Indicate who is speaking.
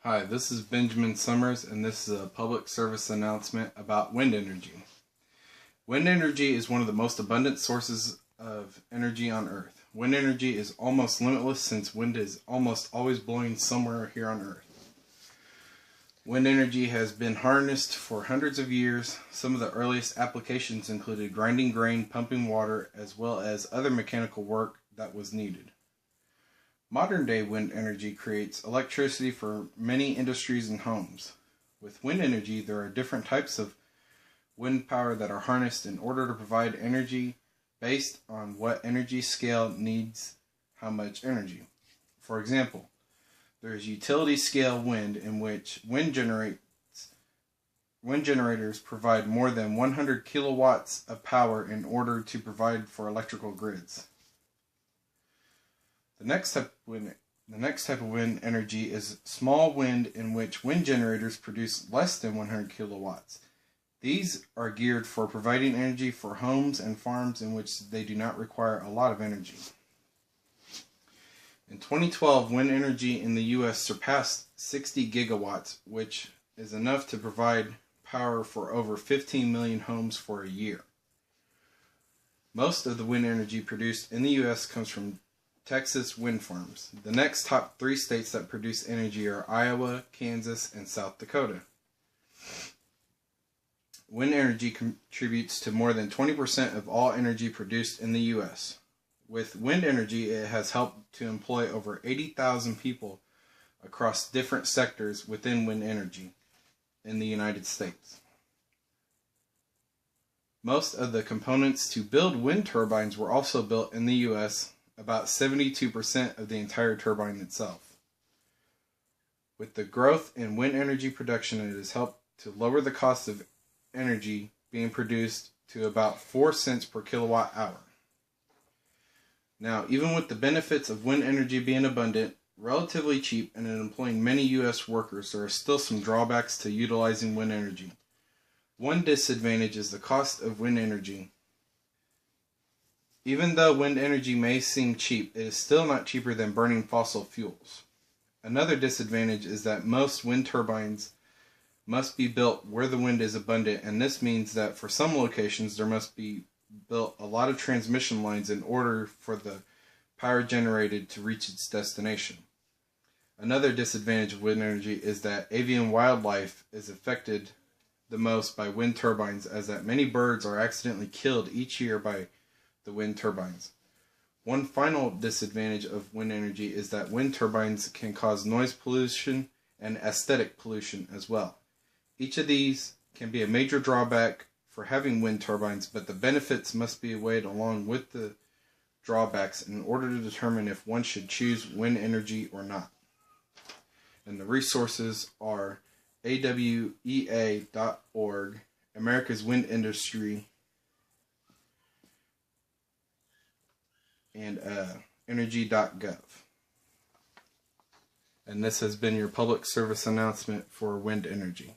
Speaker 1: Hi, this is Benjamin Summers, and this is a public service announcement about wind energy. Wind energy is one of the most abundant sources of energy on Earth. Wind energy is almost limitless since wind is almost always blowing somewhere here on Earth. Wind energy has been harnessed for hundreds of years. Some of the earliest applications included grinding grain, pumping water, as well as other mechanical work that was needed. Modern-day wind energy creates electricity for many industries and homes. With wind energy, there are different types of wind power that are harnessed in order to provide energy based on what energy scale needs how much energy. For example, there is utility scale wind in which wind generators provide more than 100 kilowatts of power in order to provide for electrical grids. The next type of wind energy is small wind, in which wind generators produce less than 100 kilowatts. These are geared for providing energy for homes and farms in which they do not require a lot of energy. In 2012, wind energy in the U.S. surpassed 60 gigawatts, which is enough to provide power for over 15 million homes for a year. Most of the wind energy produced in the U.S. comes from Texas wind farms. The next top 3 states that produce energy are Iowa, Kansas, and South Dakota. Wind energy contributes to more than 20% of all energy produced in the U.S. With wind energy, it has helped to employ over 80,000 people across different sectors within wind energy in the United States. Most of the components to build wind turbines were also built in the U.S., about 72% of the entire turbine itself. With the growth in wind energy production, it has helped to lower the cost of energy being produced to about 4 cents per kilowatt hour. Now, even with the benefits of wind energy being abundant, relatively cheap, and employing many U.S. workers, there are still some drawbacks to utilizing wind energy. One disadvantage is the cost of wind energy. Even though wind energy may seem cheap, it is still not cheaper than burning fossil fuels. Another disadvantage is that most wind turbines must be built where the wind is abundant, and this means that for some locations there must be built a lot of transmission lines in order for the power generated to reach its destination. Another disadvantage of wind energy is that avian wildlife is affected the most by wind turbines, as that many birds are accidentally killed each year by the wind turbines. One final disadvantage of wind energy is that wind turbines can cause noise pollution and aesthetic pollution as well. Each of these can be a major drawback for having wind turbines, but the benefits must be weighed along with the drawbacks in order to determine if one should choose wind energy or not. And the resources are awea.org, America's Wind Industry, and energy.gov. And this has been your public service announcement for wind energy.